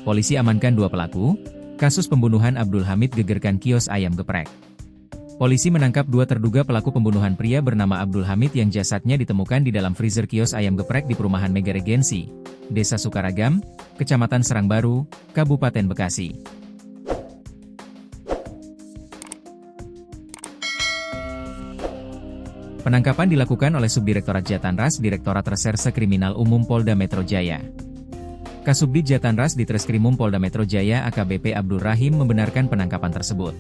Polisi amankan 2 pelaku. Kasus pembunuhan Abdul Hamid gegerkan kios ayam geprek. Polisi menangkap 2 terduga pelaku pembunuhan pria bernama Abdul Hamid yang jasadnya ditemukan di dalam freezer kios ayam geprek di perumahan Mega Regensi, Desa Sukaragam, Kecamatan Serangbaru, Kabupaten Bekasi. Penangkapan dilakukan oleh Subdirektorat Jatanras Direktorat Reserse Kriminal Umum Polda Metro Jaya. Kasubdit Jatanras Ditreskrimum Polda Metro Jaya AKBP Abdul Rahim membenarkan penangkapan tersebut.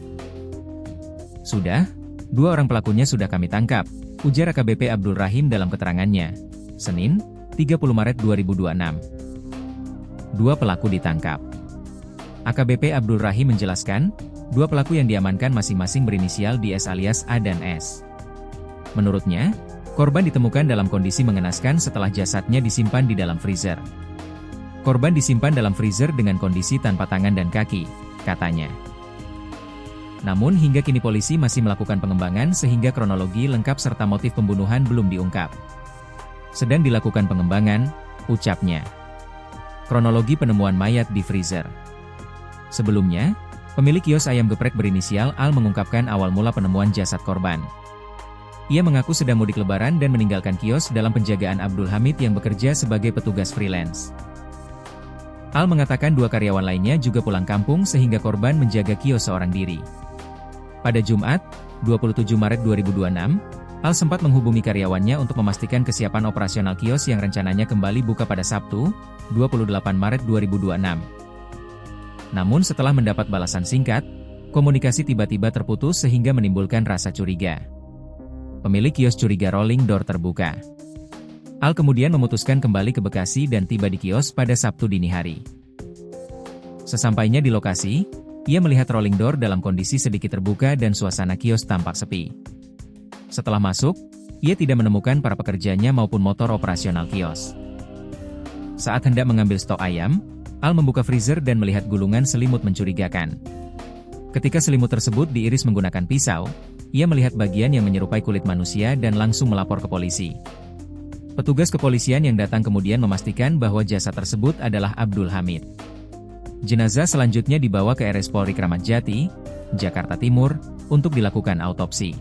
Sudah, 2 orang pelakunya sudah kami tangkap, ujar AKBP Abdul Rahim dalam keterangannya. Senin, 30 Maret 2026. 2 pelaku ditangkap. AKBP Abdul Rahim menjelaskan, 2 pelaku yang diamankan masing-masing berinisial DS alias A dan S. Menurutnya, korban ditemukan dalam kondisi mengenaskan setelah jasadnya disimpan di dalam freezer. Korban disimpan dalam freezer dengan kondisi tanpa tangan dan kaki, katanya. Namun hingga kini polisi masih melakukan pengembangan sehingga kronologi lengkap serta motif pembunuhan belum diungkap. Sedang dilakukan pengembangan, ucapnya. Kronologi penemuan mayat di freezer. Sebelumnya, pemilik kios ayam geprek berinisial Al mengungkapkan awal mula penemuan jasad korban. Ia mengaku sedang mudik lebaran dan meninggalkan kios dalam penjagaan Abdul Hamid yang bekerja sebagai petugas freelance. Al mengatakan 2 karyawan lainnya juga pulang kampung sehingga korban menjaga kios seorang diri. Pada Jumat, 27 Maret 2026, Al sempat menghubungi karyawannya untuk memastikan kesiapan operasional kios yang rencananya kembali buka pada Sabtu, 28 Maret 2026. Namun setelah mendapat balasan singkat, komunikasi tiba-tiba terputus sehingga menimbulkan rasa curiga. Pemilik kios curiga rolling door terbuka. Al kemudian memutuskan kembali ke Bekasi dan tiba di kios pada Sabtu dini hari. Sesampainya di lokasi, ia melihat rolling door dalam kondisi sedikit terbuka dan suasana kios tampak sepi. Setelah masuk, ia tidak menemukan para pekerjanya maupun motor operasional kios. Saat hendak mengambil stok ayam, Al membuka freezer dan melihat gulungan selimut mencurigakan. Ketika selimut tersebut diiris menggunakan pisau, ia melihat bagian yang menyerupai kulit manusia dan langsung melapor ke polisi. Petugas kepolisian yang datang kemudian memastikan bahwa jasad tersebut adalah Abdul Hamid. Jenazah selanjutnya dibawa ke RS Polri Kramat Jati, Jakarta Timur, untuk dilakukan autopsi.